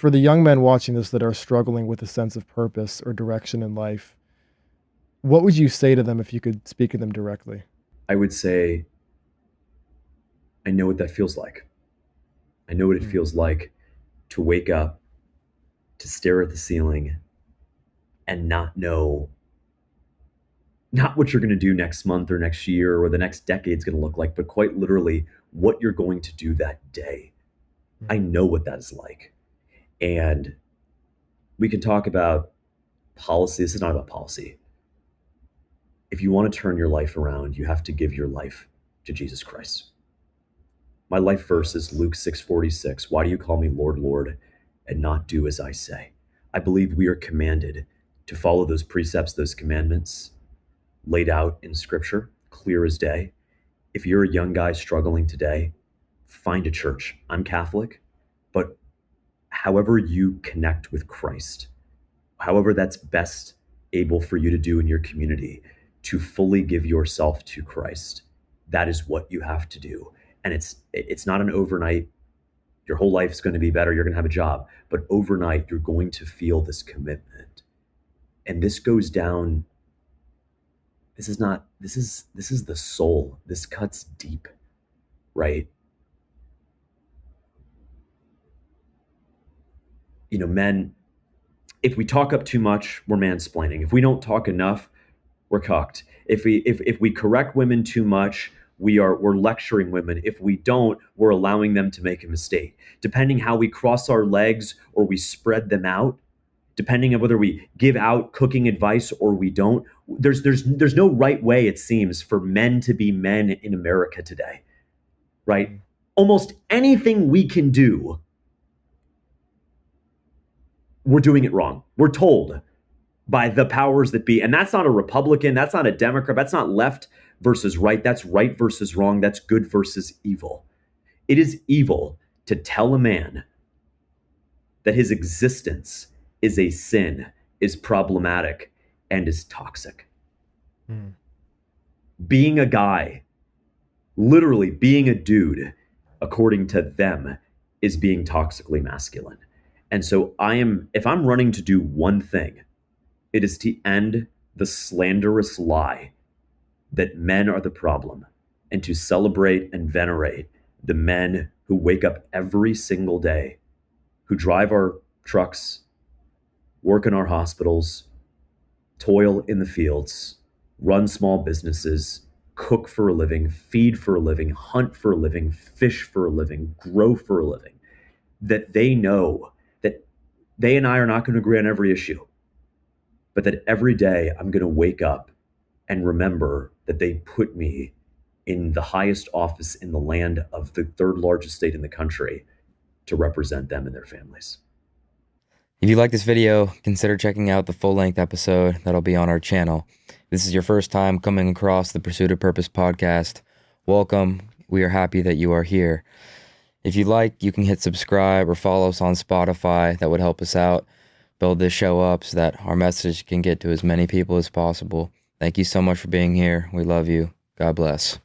For the young men watching this that are struggling with a sense of purpose or direction in life, what would you say to them if you could speak to them directly? I would say, I know what that feels like. I know what it Mm, feels like to wake up, to stare at the ceiling, and not know not what you're going to do next month or next year or the next decade's going to look like, but quite literally what you're going to do that day. I mm, know what that is like. And we can talk about policy. This is not about policy. If you want to turn your life around, you have to give your life to Jesus Christ. My life verse is Luke 6:46. Why do you call me Lord, Lord, and not do as I say? I believe we are commanded to follow those precepts, those commandments laid out in scripture, clear as day. If you're a young guy struggling today, find a church. I'm Catholic, but however you connect with Christ, however that's best able for you to do in your community, to fully give yourself to Christ, that is what you have to do. And it's not an overnight, your whole life is going to be better, you're going to have a job, but overnight you're going to feel this commitment. And this goes down, this is the soul. This cuts deep, right? Men, if we talk up too much, we're mansplaining. If we don't talk enough, we're cucked. If we correct women too much, we're lecturing women. If we don't, we're allowing them to make a mistake. Depending how we cross our legs or we spread them out, depending on whether we give out cooking advice or we don't, there's no right way, it seems, for men to be men in America today, right? mm. Almost anything we can do, we're doing it wrong. We're told by the powers that be. And that's not a Republican, that's not a Democrat, that's not left versus right, that's right versus wrong, that's good versus evil. It is evil to tell a man that his existence is a sin, is problematic, and is toxic. Mm. Being a guy, literally being a dude, according to them, is being toxically masculine. And so if I'm running to do one thing, it is to end the slanderous lie that men are the problem and to celebrate and venerate the men who wake up every single day, who drive our trucks, work in our hospitals, toil in the fields, run small businesses, cook for a living, feed for a living, hunt for a living, fish for a living, grow for a living, that they know that they and I are not going to agree on every issue, but that every day I'm going to wake up and remember that they put me in the highest office in the land of the third largest state in the country to represent them and their families. If you like this video, consider checking out the full-length episode that'll be on our channel. If this is your first time coming across the Pursuit of Purpose podcast, welcome. We are happy that you are here. If you like, you can hit subscribe or follow us on Spotify. That would help us out, build this show up so that our message can get to as many people as possible. Thank you so much for being here. We love you. God bless.